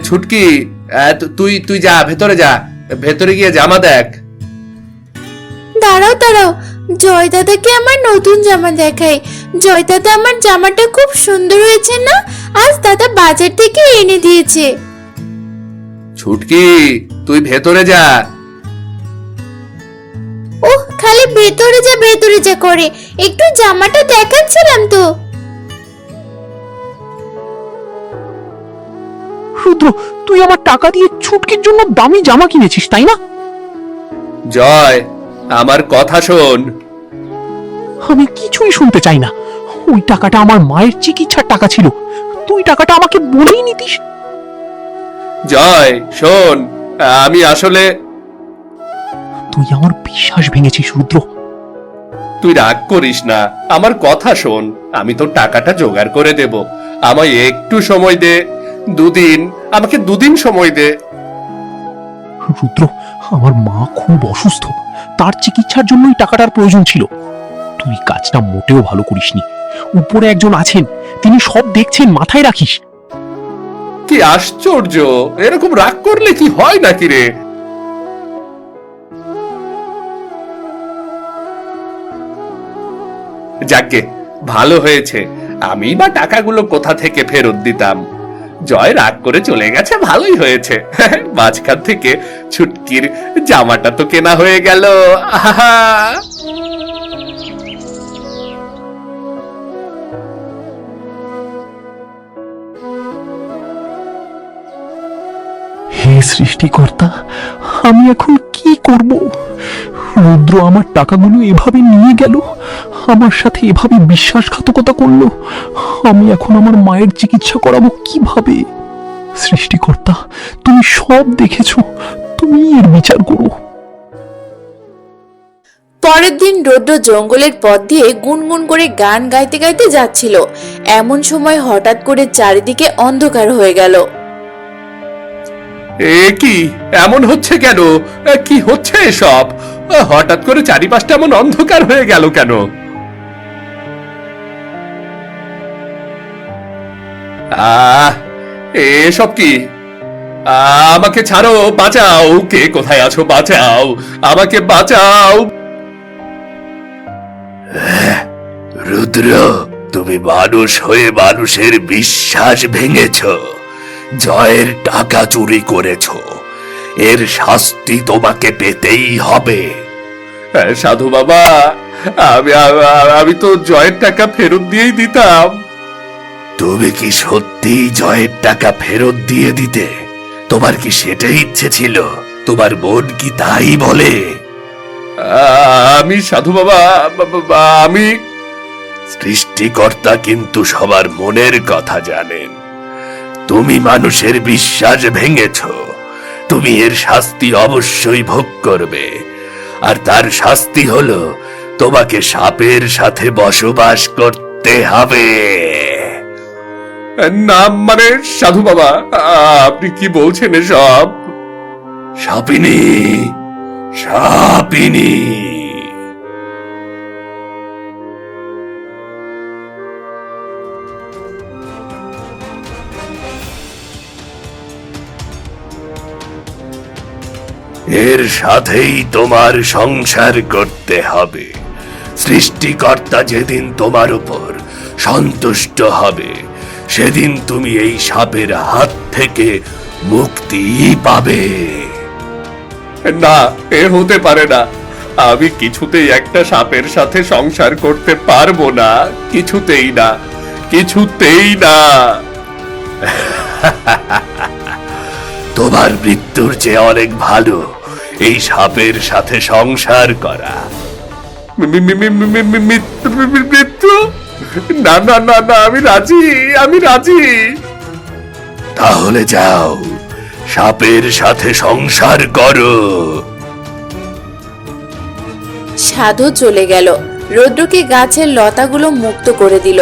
ছুটকি, তুই তুই যা, ভেতরে যা, ভেতরে গিয়ে জামা দেখ। দাঁড়াও দাঁড়াও, জয় দাদাকে আমার নতুন জামা দেখাই। জয় দাদা, আমার জামাটা খুব সুন্দর হয়েছে না? আজ দাদা বাজার থেকে এনে দিয়েছে। ছুটকি, তুই ভেতরে যা। ওহ, খালি ভেতরে যা ভেতরে যা করে, একটু জামাটা দেখাচ্ছিলাম তো। রুদ্র, রুদ্র, তুই আমার টাকা দিয়ে ছুটকির জন্য দামি জামা কিনেছিস, তাই না? জয়, আমার কথা শোন। আমি কিছুই শুনতে চাই না। ওই টাকাটা আমার মায়ের চিকিৎসার টাকা ছিল, তুই টাকাটা আমাকে বলেই নিতিস। জয় শোন, আমি আসলে... তুই আমার বিশ্বাস ভেঙেছিস রুদ্র। তুই রাগ করিস না, আমার কথা শোন। আমি তোর টাকাটা জোগাড় করে দেব, আমায় একটু সময় দে। আমাকে 2 দিন সময় দে। রুদ্র, আমার মা খুব অসুস্থ, তার চিকিৎসার জন্যই টাকাটার প্রয়োজন ছিল। তুই কাজটা মোটেও ভালো করিসনি। উপরে একজন আছেন, তিনি সব দেখছেন, মাথায় রাখিস। কি আশ্চর্য, এরকম রাগ করলে কি হয় নাকি রে? যাকে ভালো হয়েছে, আমি বা টাকাগুলো কোথা থেকে ফেরত দিতাম। জয় রাগ করে চলে গেছে, ভালোই হয়েছে। মাঝখান থেকে ছুটকির জামাটা তো কেনা হয়ে গেল। আহা! হে সৃষ্টিকর্তা, আমি এখন কি করব? রুদ্র আমার টাকাগুলো এভাবে নিয়ে গেল, আমার সাথে এভাবে বিশ্বাসঘাতকতা করলো। আমি এখন আমার মায়ের চিকিৎসা করাবো কিভাবে? সৃষ্টিকর্তা, তুমি সব দেখেছো, তুমি এর বিচার করো। পরের দিন রৌদ্র জঙ্গলের পথ দিয়ে গুনগুন করে গান গাইতে গাইতে যাচ্ছিল। এমন সময় হঠাৎ করে চারিদিকে অন্ধকার হয়ে গেল। এ কি এমন হচ্ছে কেন? কি হচ্ছে এসব? হঠাৎ করে চারিপাশটা এমন অন্ধকার হয়ে গেল কেন? এসব কি? আমাকে ছাড়ো, বাঁচাও! কে কোথায় আছো? বাঁচাও, আমাকে বাঁচাও! রুদ্র, তুমি মানুষ হয়ে মানুষের বিশ্বাস ভেঙেছ, জয়ের টাকা চুরি করেছ, এর শাস্তি তোমাকে পেতেই হবে। সাধু বাবা, আমি তো জয়ের টাকা ফেরত দিয়েই দিতাম। তুমি কি সত্যি জয়ের টাকা ফেরত দিয়ে দিতে? তোমার কি সেটাই ইচ্ছে ছিল? তোমার বোন কি তাই বলে? আমি সাধু বাবা, আমি... সৃষ্টিকর্তা কিন্তু সবার মনের কথা জানেন। তুমি মানুষের বিশ্বাস ভেঙেছ, তুমি এর শাস্তি অবশ্যই ভোগ করবে। আর তার শাস্তি হলো তোমাকে সাপের সাথে বসবাস করতে হবে। না মানে সাধু বাবা, আপনি কি বলছেন এসব? সাপিনী, সাপিনী! এর সাথেই তোমার সংসার করতে হবে। সৃষ্টিকর্তা যেদিন তোমার উপর সন্তুষ্ট হবে, সেদিন তুমি এই সাপের হাত থেকে মুক্তি পাবে। না, এ হতে পারে না। আমি কিছুতেই একটা সাপের সাথে সংসার করতে পারবো না, কিছুতেই না, কিছুতেই না। তোমার মৃত্যুর চেয়ে অনেক ভালো এই সাপের সাথে সংসার করা। মৃত্যু? না না না না, আমি রাজি, আমি রাজি। তাহলে যাও, সাপের সাথে সংসার করো। সাধু চলে গেল। রৌদ্রকে গাছের লতাগুলো মুক্ত করে দিল।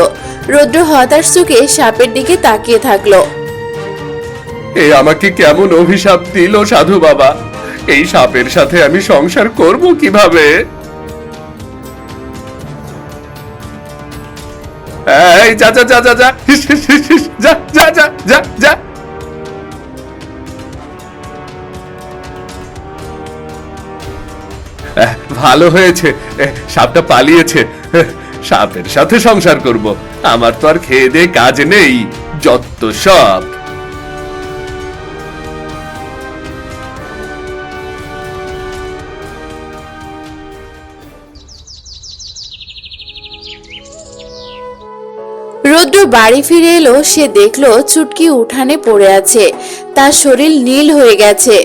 রৌদ্র হতাশ চোখে সাপের দিকে তাকিয়ে থাকলো। এ আমাকে কেমন অভিশাপ দিল সাধু বাবা? এই সাপের সাথে আমি সংসার করব কিভাবে? এই যা যা যা যা যা যা যা যা যা যা। ভালো হয়েছে, সাপটা পালিয়েছে। সাপের সাথে সংসার করব, আমার তো আর খেয়ে দিয়ে কাজ নেই, যত সব। রৌদ্র বাড়ি ফিরে এলো। সে দেখলো চুটকি উঠানে পড়ে আছে। তার শরীর নীল হয়ে গেছে।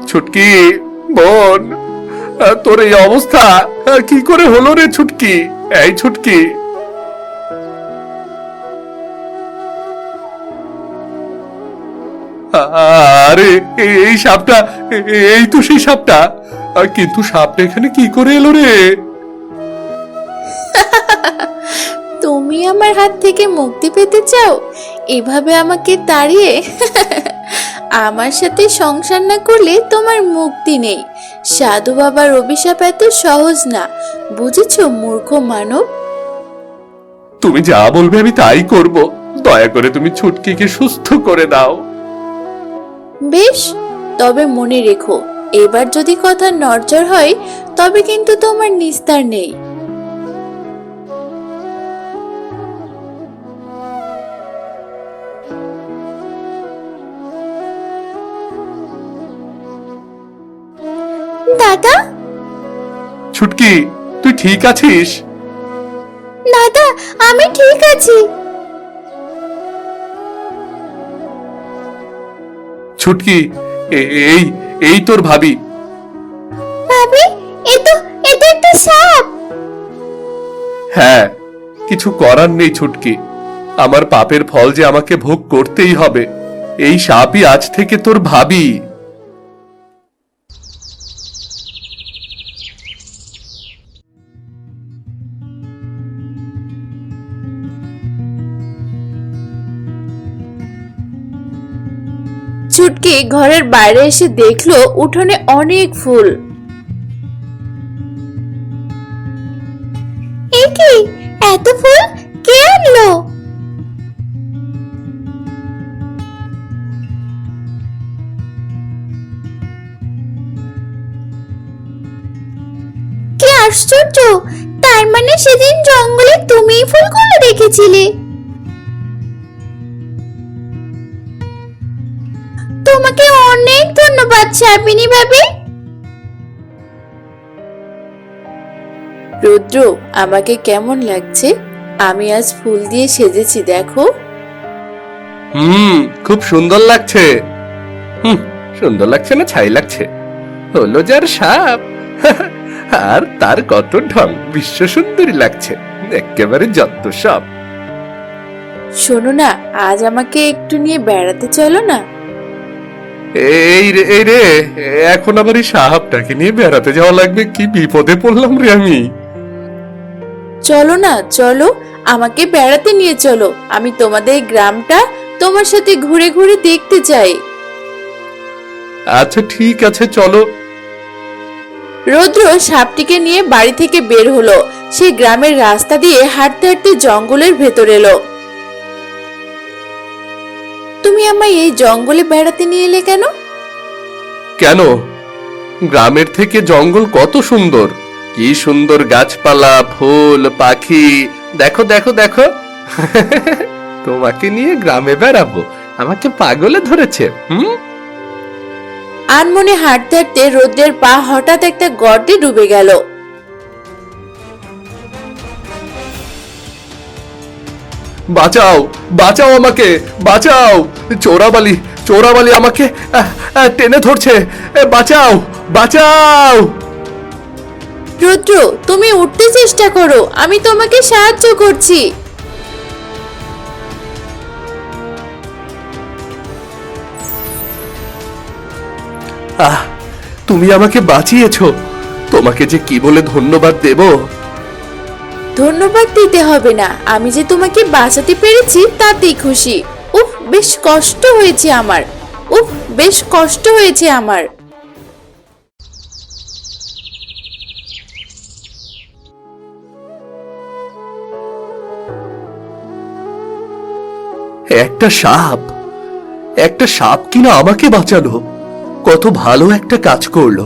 ছুটকি বোন, তোর এই অবস্থা কি করে হলো রে ছুটকি? এই ছুটকি, আরে এই সাপটা, এই তো সেই সাপটা। কিন্তু সাপটা এখানে কি করে এলো রে? তুমি আমার হাত থেকে মুক্তি পেতে চাও? এভাবে আমাকে তাড়িয়ে আমার সাথে সংসার না করলে তোমার মুক্তি নেই। সাধু বাবার অভিশাপ এত সহজ না, বুঝেছো মূর্খ মানব? তুমি যা বলবে আমি তাই করব। দয়া করে তুমি ছুটকিকে সুস্থ করে দাও। বেশ, তবে মনে রেখো, এবার যদি কথা নড়চড় হয় তবে কিন্তু তোমার নিস্তার নেই। দাদা, ছুটকি, তুই ঠিক আছিস? দাদা, আমি ঠিক আছি। ছুটকি, এই এই তোর ভাবি। ভাবি, এ তো একটা সাপ। হ্যাঁ, কিছু করার নেই ছুটকি, আমার পাপের ফল যে আমাকে ভোগ করতেই হবে। এই সাপই আজ থেকে তোর ভাবি। ছুটকি ঘরের বাইরে এসে দেখলো উঠোনে অনেক ফুল। এ কি, এত ফুল কে আনলো? কি আশ্চর্য! তার মানে সেদিন জঙ্গলে তুমিই ফুলগুলো রেখেছিলে। তোমাকে অনেক ধন্যবাদ শাবিনী ভাবি। রুদ্র, আমাকে কেমন লাগছে? আমি আজ ফুল দিয়ে সেজেছি, দেখো। খুব সুন্দর লাগছে। সুন্দর লাগছে না ছাই লাগছে? হলো যার সাপ, আর তার কত ঢং, বিশ্ব সুন্দরী লাগছে, একেবারে যত সব। শোনো না, আজ আমাকে একটু নিয়ে বেড়াতে চলো না। এই রে, এখন আবার এই সাহাবটাকে নিয়ে বেড়াতে যাওয়া লাগবে? কি বিপদে পড়লাম রে আমি। চলো না, চলো, আমাকে বেড়াতে নিয়ে চলো। আমি তোমাদের গ্রামটা তোমার সাথে ঘুরে ঘুরে দেখতে চাই। আচ্ছা ঠিক আছে, চলো। রৌদ্র সাপটিকে নিয়ে বাড়ি থেকে বের হলো। সে গ্রামের রাস্তা দিয়ে হাঁটতে হাঁটতে জঙ্গলের ভেতর এলো। তুমি আমায় এই জঙ্গলে বেড়াতে নিয়ে এলে কেন? কেন? গ্রামের থেকে জঙ্গল কত সুন্দর, কি সুন্দর গাছপালা, ফুল, পাখি। দেখো দেখো দেখো। তোমাকে নিয়ে গ্রামে বেড়াবো, আমাকে পাগলে ধরেছে। আনমনে হাঁটতে হাঁটতে রৌদ্রের পা হঠাৎ একটা গর্তে ডুবে গেল। বাঁচাও, বাঁচাও আমাকে, বাঁচাও! চোরাবালি, চোরাবালি আমাকে টেনে ধরছে। বাঁচাও, বাঁচাও! রুদ্র, তুমি উঠতে চেষ্টা করো, আমি তোমাকে সাহায্য করছি। তুমি আমাকে বাঁচিয়েছো, তোমাকে যে কি বলে ধন্যবাদ দেব। ধন্যবাদ দিতে হবে না, আমি যে তোমাকে বাঁচাতে পেরেছি তাতেই খুশি। উফ, বেশ কষ্ট হয়েছে আমার। উফ, বেশ কষ্ট হয়েছে আমার। একটা সাপ, একটা সাপ কিনা আমাকে বাঁচালো, কত ভালো একটা কাজ করলো।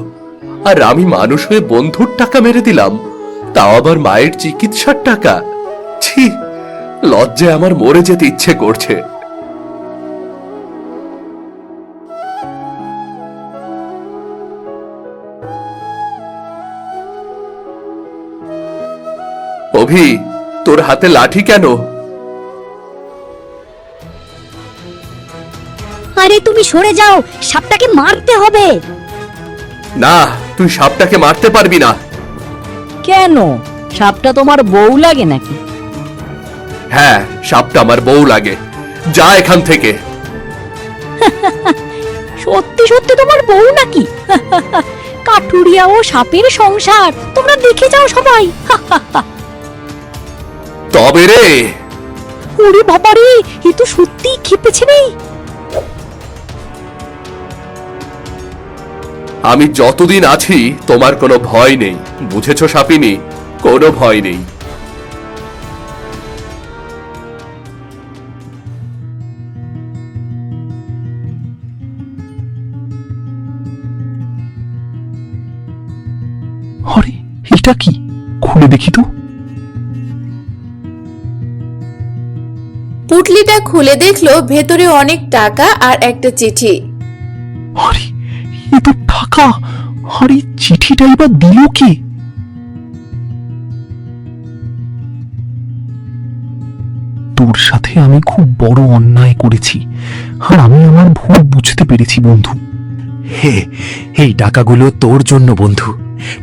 আর আমি মানুষ হয়ে বন্ধুর টাকা মেরে দিলাম, তাও আবার মায়ের চিকিৎসার টাকা। ছি, লজ্জায় আমার মরে যেতে ইচ্ছে করছে। অভি, তোর হাতে লাঠি কেন? আরে তুমি সরে যাও, সাপটাকে মারতে হবে। না, তুই সাপটাকে মারতে পারবি না। কেন, সাপটা তোমার বউ লাগে নাকি? হ্যাঁ, সাপটা আমার বউ লাগে। যা এখান থেকে। সত্যি সত্যি তোমার বউ নাকি? কাঠুরিয়া ও সাপের সংসার তোমরা দেখে যাও সবাই। তবে রে, ওরে বাবারে, এ তো সত্যি খেপেছে রে। আমি যতদিন আছি তোমার কোনো ভয় নেই, বুঝেছো সাপিনী? কোনো ভয় নেই। আরে এটা কি, খুলে দেখি তো। পুটলিটা খুলে দেখলো ভেতরে অনেক টাকা আর একটা চিঠি। আরে এ তো টাকা, আরে চিঠিটাই বা দিল কে? তোর সাথে আমি খুব বড় অন্যায় করেছি, আর আমি আমার ভুল বুঝতে পেরেছি বন্ধু। হে, এই টাকাগুলো তোর জন্য বন্ধু।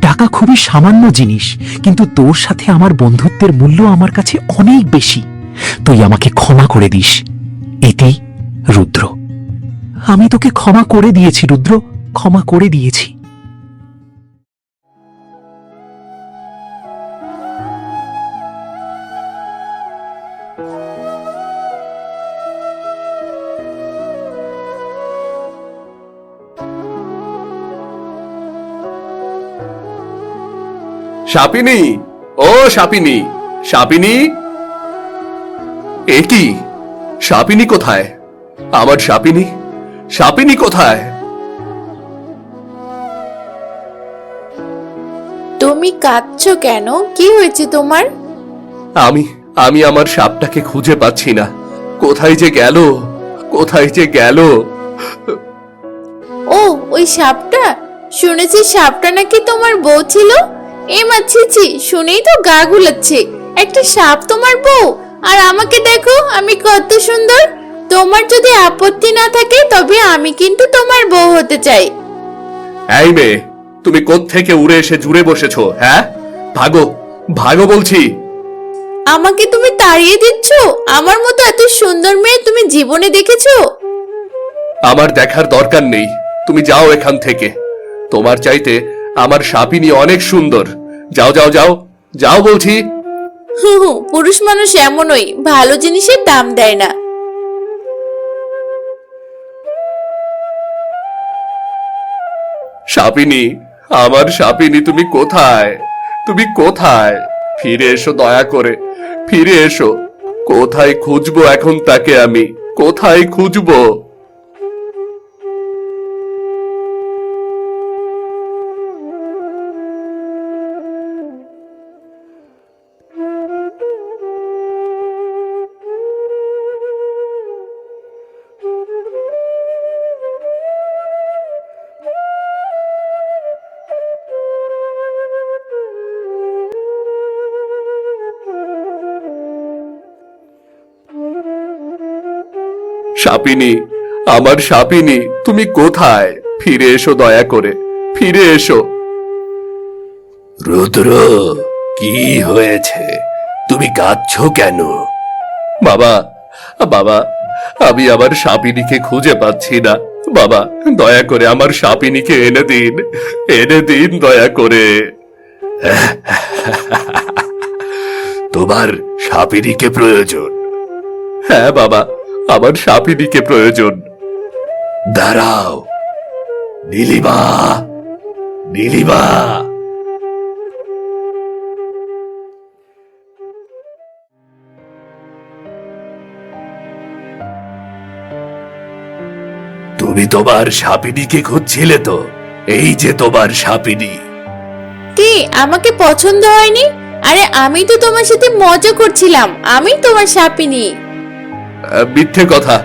টাকা খুবই সামান্য জিনিস, কিন্তু তোর সাথে আমার বন্ধুত্বের মূল্য আমার কাছে অনেক বেশি। তুই আমাকে ক্ষমা করে দিস। এতেই রুদ্র। আমি তোকে ক্ষমা করে দিয়েছি রুদ্র, ক্ষমা করে দিয়েছি। সাপিনী, ও সাপিনী, সাপিনী। এ কি, সাপিনী কোথায়? আমার সাপিনী, সাপিনী কোথায়? তুমি কাঁদছো কেন? কি হয়েছে তোমার? আমি আমি আমার সাপটাকে খুঁজে পাচ্ছি না। কোথায় যে গেল, কোথায় যে গেল? ও, ওই সাপটা? শুনেছি সাপটা নাকি তোমার বউ ছিল। এ মা, ছি, শুনেই তো গা গুলাচ্ছে। একটা সাপ তোমার বউ, আর আমাকে দেখো আমি কত সুন্দর। তোমার যদি আপত্তি না থাকে তবে আমি কিন্তু তোমার বউ হতে চাই। এই মেয়ে, তুমি কোত্থেকে উড়ে এসে জুড়ে বসেছো? হ্যাঁ, ভাগো, ভাগো বলছি। আমাকে তুমি তাড়িয়ে দিচ্ছ? আমার মতো এত সুন্দর মেয়ে তুমি জীবনে দেখেছো? আমার দেখার দরকার নেই, তুমি যাও এখান থেকে। তোমার চাইতে আমার সাপিনী অনেক সুন্দর। যাও যাও যাও, যাও বলছি। পুরুষ মানুষ এমনই, ভালো জিনিসের দাম দেয় না। সাপিনী, আমার সাপিনী, তুমি কোথায়? তুমি কোথায়? ফিরে এসো, দয়া করে ফিরে এসো। কোথায় খুঁজবো এখন তাকে আমি? কোথায় খুঁজবো? সাপিনী, আমার সাপিনী, তুমি কোথায়? ফিরে এসো, দয়া করে ফিরে এসো। রুদ্র, কি হয়েছে? তুমি কাঁদছো কেন? বাবা, বাবা, আমি আমার সাপিনীকে খুঁজে পাচ্ছি না। বাবা, দয়া করে আমার সাপিনীকে এনে দিন, এনে দিন দয়া করে। তোমার সাপিনীকে প্রয়োজন? হ্যাঁ বাবা, আমার সাপিনীকে প্রয়োজন। দাঁড়াও, নীলিমা, নীলিমা। তুমি তোমার সাপিনীকে খুঁজছিলে তো? এই যে তোমার সাপিনী। কি, আমাকে পছন্দ হয়নি? আরে আমি তো তোমার সাথে মজা করছিলাম, আমি তোমার সাপিনী। মিথ্যে কথা,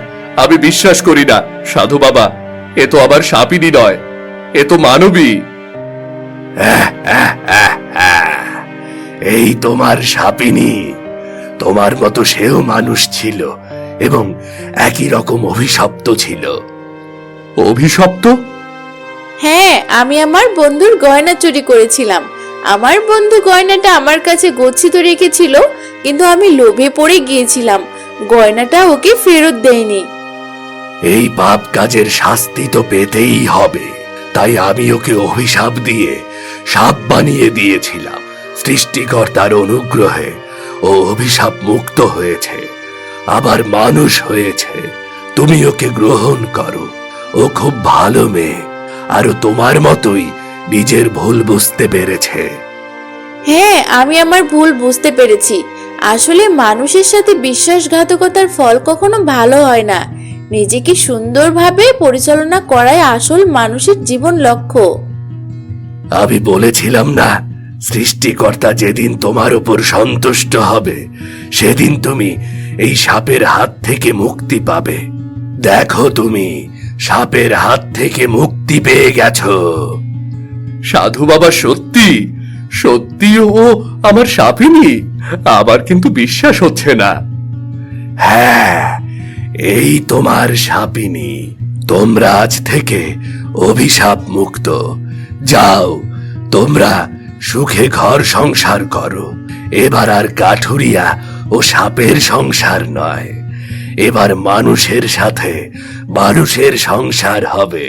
আমি বিশ্বাস করি না। সাধু বাবা, এ তো আবার সাপিনী নয়, এ তো মানবী। এই তোমার সাপিনী। তোমার মতো সেও মানুষ ছিল এবং একই রকম অভিশপ্ত ছিল। অভিশপ্ত? হ্যাঁ, আমি আমার বন্ধুর গয়না চুরি করেছিলাম। আমার বন্ধু গয়নাটা আমার কাছে গচ্ছিত রেখেছিল, কিন্তু আমি লোভে পড়ে গিয়েছিলাম, গয়নাটা ওকে ফেরত দেয়নি। এই পাপ কাজের শাস্তি তো পেতেই হবে, তাই আমি ওকে অভিশাপ দিয়ে সাপ বানিয়ে দিয়েছিলাম। সৃষ্টিকর্তার অনুগ্রহে ও অভিশাপ মুক্ত হয়েছে, আবার মানুষ হয়েছে। তুমি ওকে গ্রহণ করো, ও খুব ভালো মেয়ে, আরো তোমার মতোই নিজের ভুল বুঝতে পেরেছে। হ্যাঁ, আমি আমার ভুল বুঝতে পেরেছি। আসলে মানুষের সাথে বিশ্বাসঘাতকতার ফল কখনো ভালো হয় না। নিজেকে সুন্দরভাবে পরিচালনা করাই আসল মানুষের জীবন লক্ষ্য। আমি বলেছিলাম না, সৃষ্টিকর্তা যেদিন তোমার উপর সন্তুষ্ট হবে সেদিন তুমি এই সাপের হাত থেকে মুক্তি পাবে। দেখো, তুমি সাপের হাত থেকে মুক্তি পেয়ে গেছো। সাধু বাবা সত্যি সত্যি ও আমার সাপিনী? আমার কিন্তু বিশ্বাস হচ্ছে না। হ্যাঁ, এই তোমার সাপিনী। তোমরা আজ থেকে অভিশাপ মুক্ত। যাও, তোমরা সুখে ঘর সংসার করো। এবার আর কাঠুরিয়া ও সাপের সংসার নয়, এবার মানুষের সাথে মানুষের সংসার হবে।